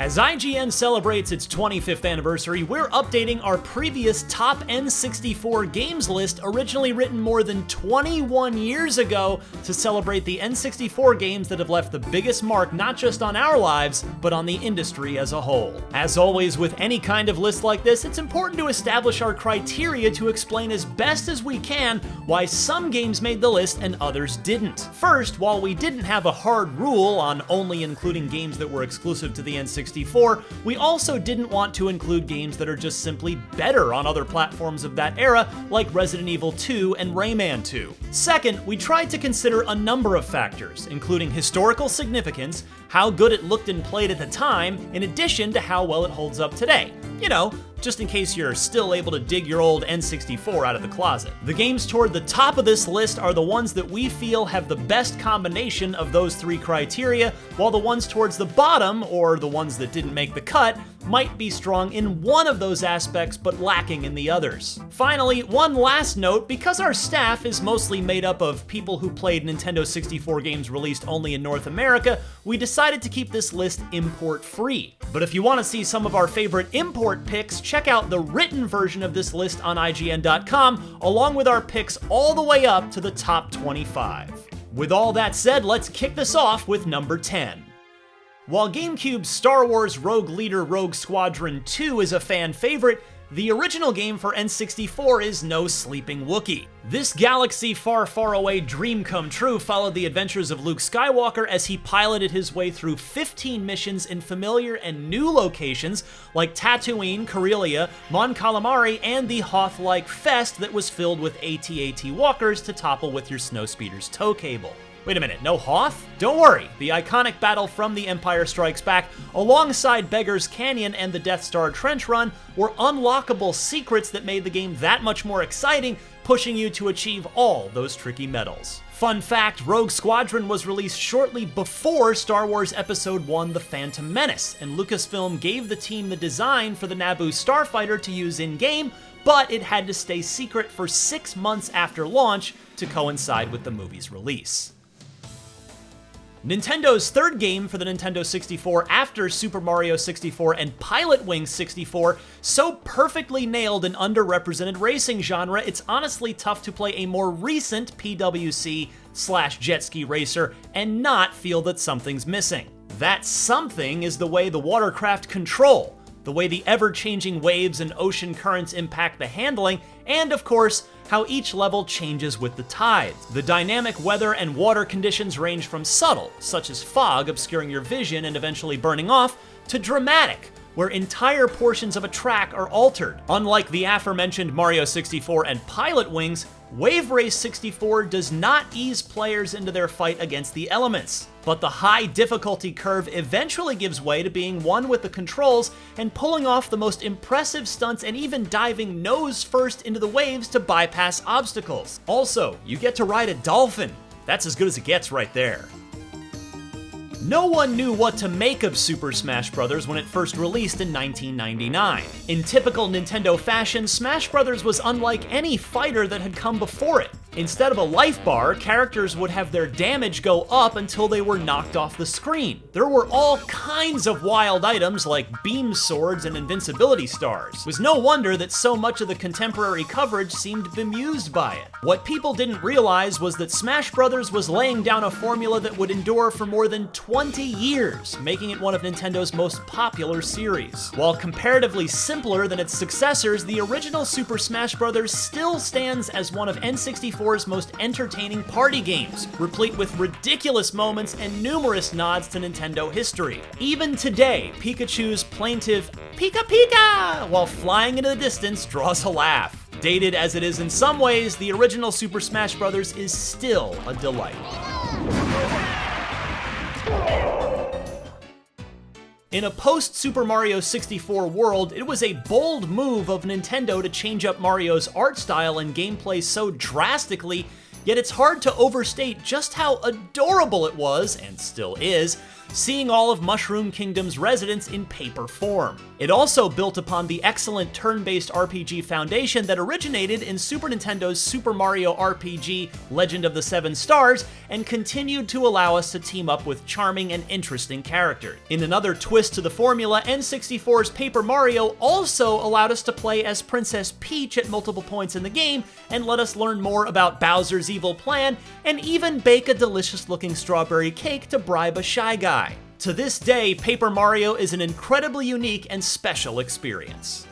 As IGN celebrates its 25th anniversary, we're updating our previous top N64 games list, originally written more than 21 years ago, to celebrate the N64 games that have left the biggest mark not just on our lives, but on the industry as a whole. As always with any kind of list like this, it's important to establish our criteria to explain as best as we can why some games made the list and others didn't. First, while we didn't have a hard rule on only including games that were exclusive to the N64, we also didn't want to include games that are just simply better on other platforms of that era, like Resident Evil 2 and Rayman 2. Second, we tried to consider a number of factors, including historical significance, how good it looked and played at the time, in addition to how well it holds up today. You know, just in case you're still able to dig your old N64 out of the closet. The games toward the top of this list are the ones that we feel have the best combination of those three criteria, while the ones towards the bottom, or the ones that didn't make the cut, might be strong in one of those aspects but lacking in the others. Finally, one last note, because our staff is mostly made up of people who played Nintendo 64 games released only in North America, we decided to keep this list import-free. But if you want to see some of our favorite import picks, check out the written version of this list on IGN.com, along with our picks all the way up to the top 25. With all that said, let's kick this off with number 10. While GameCube's Star Wars Rogue Leader Rogue Squadron 2 is a fan favorite, the original game for N64 is no sleeping Wookiee. This galaxy far, far away dream come true followed the adventures of Luke Skywalker as he piloted his way through 15 missions in familiar and new locations like Tatooine, Corellia, Mon Calamari, and the Hoth-like Fest that was filled with AT-AT walkers to topple with your snowspeeder's tow cable. Wait a minute, no Hoth? Don't worry, the iconic battle from The Empire Strikes Back, alongside Beggar's Canyon and the Death Star Trench Run, were unlockable secrets that made the game that much more exciting, pushing you to achieve all those tricky medals. Fun fact, Rogue Squadron was released shortly before Star Wars Episode 1 The Phantom Menace, and Lucasfilm gave the team the design for the Naboo starfighter to use in-game, but it had to stay secret for 6 months after launch to coincide with the movie's release. Nintendo's third game for the Nintendo 64 after Super Mario 64 and Pilot Wings 64 so perfectly nailed an underrepresented racing genre, it's honestly tough to play a more recent PWC/jet ski racer and not feel that something's missing. That something is the way the watercraft control, the way the ever-changing waves and ocean currents impact the handling, and of course, how each level changes with the tides. The dynamic weather and water conditions range from subtle, such as fog obscuring your vision and eventually burning off, to dramatic, where entire portions of a track are altered. Unlike the aforementioned Mario 64 and Pilot Wings, Wave Race 64 does not ease players into their fight against the elements, but the high difficulty curve eventually gives way to being one with the controls and pulling off the most impressive stunts and even diving nose first into the waves to bypass obstacles. Also, you get to ride a dolphin. That's as good as it gets right there. No one knew what to make of Super Smash Bros. When it first released in 1999. In typical Nintendo fashion, Smash Bros. Was unlike any fighter that had come before it. Instead of a life bar, characters would have their damage go up until they were knocked off the screen. There were all kinds of wild items like beam swords and invincibility stars. It was no wonder that so much of the contemporary coverage seemed bemused by it. What people didn't realize was that Smash Bros. Was laying down a formula that would endure for more than 20 years, making it one of Nintendo's most popular series. While comparatively simpler than its successors, the original Super Smash Bros. Still stands as one of N64's most entertaining party games, replete with ridiculous moments and numerous nods to Nintendo history. Even today, Pikachu's plaintive "Pika Pika" while flying into the distance draws a laugh. Dated as it is in some ways, the original Super Smash Bros. Is still a delight. In a post-Super Mario 64 world, it was a bold move of Nintendo to change up Mario's art style and gameplay so drastically, Yet it's hard to overstate just how adorable it was, and still is, seeing all of Mushroom Kingdom's residents in paper form. It also built upon the excellent turn-based RPG foundation that originated in Super Nintendo's Super Mario RPG Legend of the Seven Stars, and continued to allow us to team up with charming and interesting characters. In another twist to the formula, N64's Paper Mario also allowed us to play as Princess Peach at multiple points in the game, and let us learn more about Bowser's evil plan, and even bake a delicious-looking strawberry cake to bribe a Shy Guy. To this day, Paper Mario is an incredibly unique and special experience.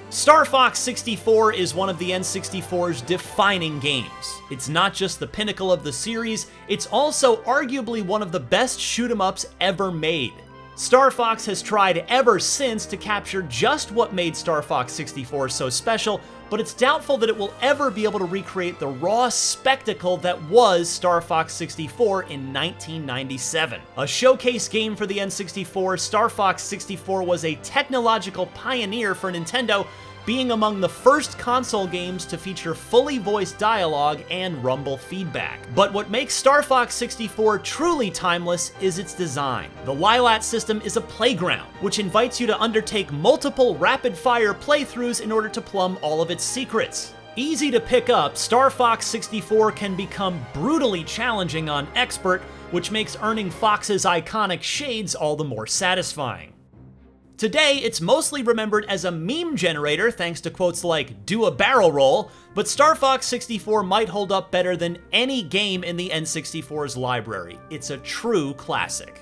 Star Fox 64 is one of the N64's defining games. It's not just the pinnacle of the series, it's also arguably one of the best shoot-'em-ups ever made. Star Fox has tried ever since to capture just what made Star Fox 64 so special, but it's doubtful that it will ever be able to recreate the raw spectacle that was Star Fox 64 in 1997. A showcase game for the N64, Star Fox 64 was a technological pioneer for Nintendo, being among the first console games to feature fully voiced dialogue and rumble feedback. But what makes Star Fox 64 truly timeless is its design. The Lilat system is a playground, which invites you to undertake multiple rapid-fire playthroughs in order to plumb all of its secrets. Easy to pick up, Star Fox 64 can become brutally challenging on Expert, which makes earning Fox's iconic shades all the more satisfying. Today, it's mostly remembered as a meme generator thanks to quotes like, "do a barrel roll," but Star Fox 64 might hold up better than any game in the N64's library. It's a true classic.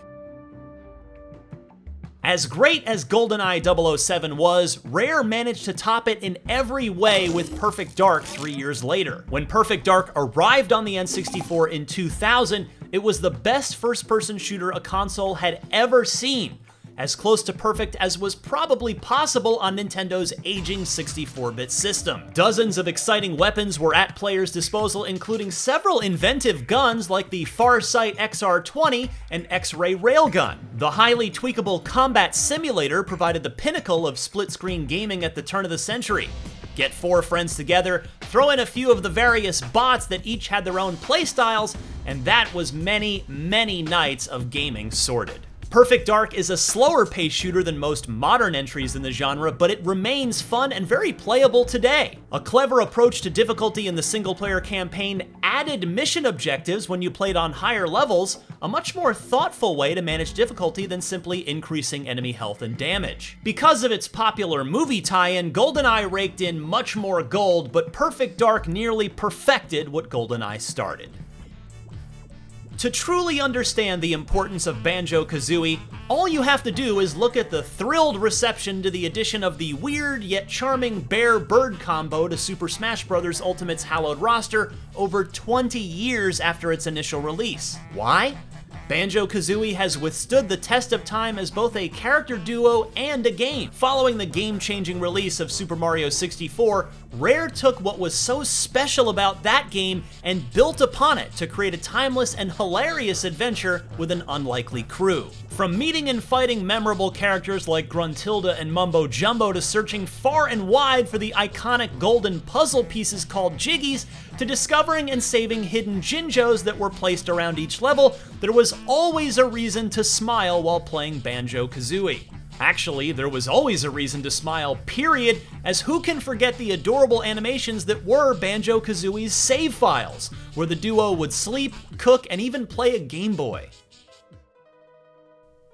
As great as GoldenEye 007 was, Rare managed to top it in every way with Perfect Dark 3 years later. When Perfect Dark arrived on the N64 in 2000, it was the best first-person shooter a console had ever seen, as close to perfect as was probably possible on Nintendo's aging 64-bit system. Dozens of exciting weapons were at players' disposal, including several inventive guns like the Farsight XR20 and X-Ray Railgun. The highly tweakable combat simulator provided the pinnacle of split-screen gaming at the turn of the century. Get 4 friends together, throw in a few of the various bots that each had their own playstyles, and that was many, many nights of gaming sorted. Perfect Dark is a slower-paced shooter than most modern entries in the genre, but it remains fun and very playable today. A clever approach to difficulty in the single-player campaign added mission objectives when you played on higher levels, a much more thoughtful way to manage difficulty than simply increasing enemy health and damage. Because of its popular movie tie-in, GoldenEye raked in much more gold, but Perfect Dark nearly perfected what GoldenEye started. To truly understand the importance of BanjoKazooie, all you have to do is look at the thrilled reception to the addition of the weird yet charming bear-bird combo to Super Smash Bros. Ultimate's hallowed roster over 20 years after its initial release. Why? BanjoKazooie has withstood the test of time as both a character duo and a game. Following the game-changing release of Super Mario 64, Rare took what was so special about that game and built upon it to create a timeless and hilarious adventure with an unlikely crew. From meeting and fighting memorable characters like Gruntilda and Mumbo Jumbo to searching far and wide for the iconic golden puzzle pieces called Jiggies, to discovering and saving hidden Jinjos that were placed around each level, there was always a reason to smile while playing BanjoKazooie. Actually, there was always a reason to smile, period, as who can forget the adorable animations that were BanjoKazooie's save files, where the duo would sleep, cook, and even play a Game Boy.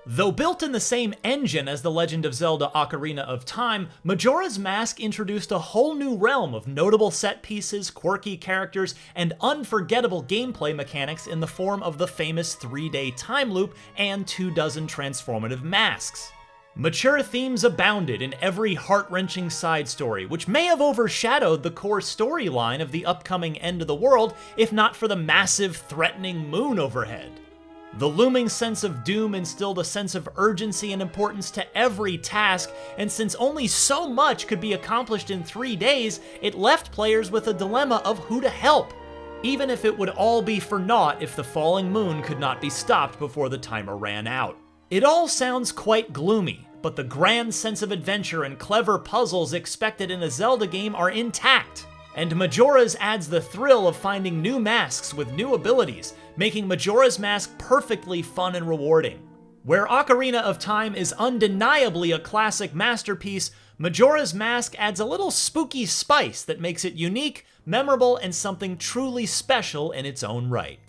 Though built in the same engine as The Legend of Zelda: Ocarina of Time, Majora's Mask introduced a whole new realm of notable set pieces, quirky characters, and unforgettable gameplay mechanics in the form of the famous 3-day time loop and 24 transformative masks. Mature themes abounded in every heart-wrenching side story, which may have overshadowed the core storyline of the upcoming end of the world if not for the massive, threatening moon overhead. The looming sense of doom instilled a sense of urgency and importance to every task, and since only so much could be accomplished in 3 days, it left players with a dilemma of who to help, even if it would all be for naught if the falling moon could not be stopped before the timer ran out. It all sounds quite gloomy, but the grand sense of adventure and clever puzzles expected in a Zelda game are intact. And Majora's adds the thrill of finding new masks with new abilities, making Majora's Mask perfectly fun and rewarding. Where Ocarina of Time is undeniably a classic masterpiece, Majora's Mask adds a little spooky spice that makes it unique, memorable, and something truly special in its own right.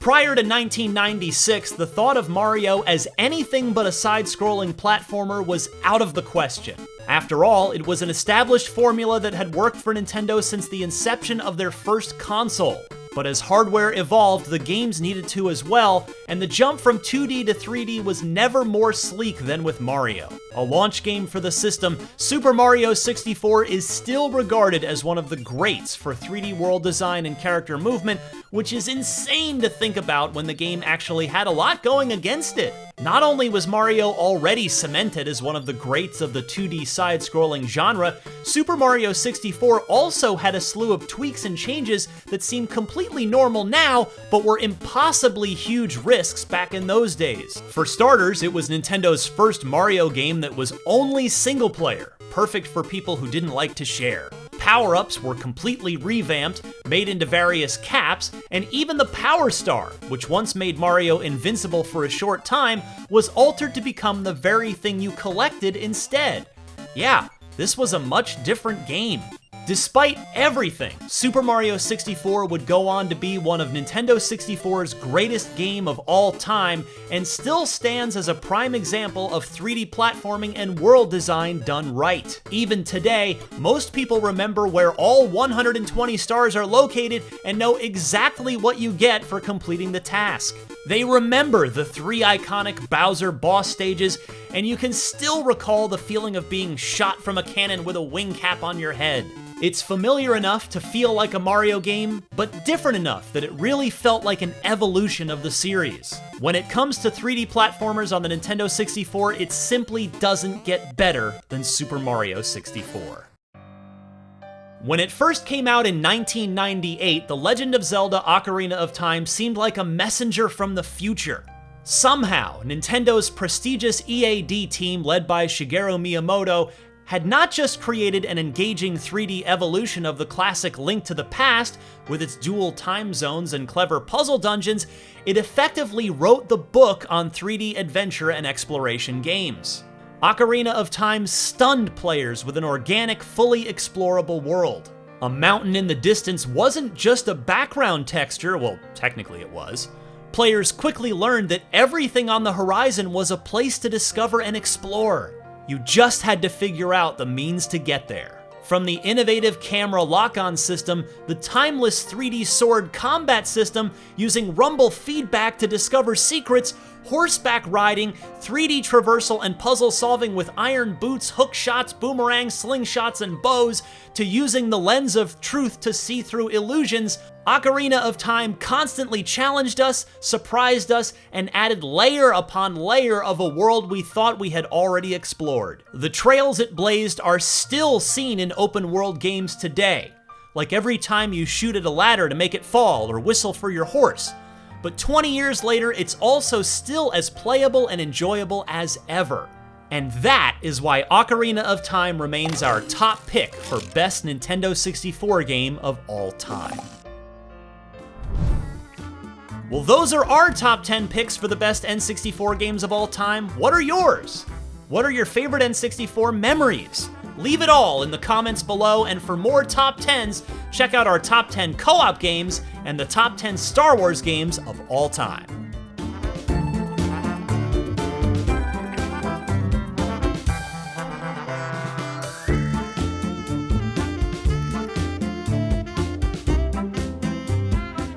Prior to 1996, the thought of Mario as anything but a side-scrolling platformer was out of the question. After all, it was an established formula that had worked for Nintendo since the inception of their first console. But as hardware evolved, the games needed to as well, and the jump from 2D to 3D was never more sleek than with Mario. A launch game for the system, Super Mario 64 is still regarded as one of the greats for 3D world design and character movement, which is insane to think about when the game actually had a lot going against it. Not only was Mario already cemented as one of the greats of the 2D side-scrolling genre, Super Mario 64 also had a slew of tweaks and changes that seem completely normal now, but were impossibly huge risks back in those days. For starters, it was Nintendo's first Mario game that was only single-player, perfect for people who didn't like to share. Power-ups were completely revamped, made into various caps, and even the Power Star, which once made Mario invincible for a short time, was altered to become the very thing you collected instead. Yeah, this was a much different game. Despite everything, Super Mario 64 would go on to be one of Nintendo 64's greatest game of all time, and still stands as a prime example of 3D platforming and world design done right. Even today, most people remember where all 120 stars are located and know exactly what you get for completing the task. They remember the 3 iconic Bowser boss stages, and you can still recall the feeling of being shot from a cannon with a wing cap on your head. It's familiar enough to feel like a Mario game, but different enough that it really felt like an evolution of the series. When it comes to 3D platformers on the Nintendo 64, it simply doesn't get better than Super Mario 64. When it first came out in 1998, The Legend of Zelda: Ocarina of Time seemed like a messenger from the future. Somehow, Nintendo's prestigious EAD team led by Shigeru Miyamoto had not just created an engaging 3D evolution of the classic Link to the Past, with its dual time zones and clever puzzle dungeons, it effectively wrote the book on 3D adventure and exploration games. Ocarina of Time stunned players with an organic, fully explorable world. A mountain in the distance wasn't just a background texture, well, technically it was. Players quickly learned that everything on the horizon was a place to discover and explore. You just had to figure out the means to get there. From the innovative camera lock-on system, the timeless 3D sword combat system using rumble feedback to discover secrets, horseback riding, 3D traversal and puzzle solving with iron boots, hook shots, boomerangs, slingshots, and bows, to using the lens of truth to see through illusions, Ocarina of Time constantly challenged us, surprised us, and added layer upon layer of a world we thought we had already explored. The trails it blazed are still seen in open world games today, like every time you shoot at a ladder to make it fall or whistle for your horse. But 20 years later, it's also still as playable and enjoyable as ever. And that is why Ocarina of Time remains our top pick for best Nintendo 64 game of all time. Well, those are our top 10 picks for the best N64 games of all time. What are yours? What are your favorite N64 memories? Leave it all in the comments below, and for more top 10s, check out our top 10 co-op games and the top 10 Star Wars games of all time.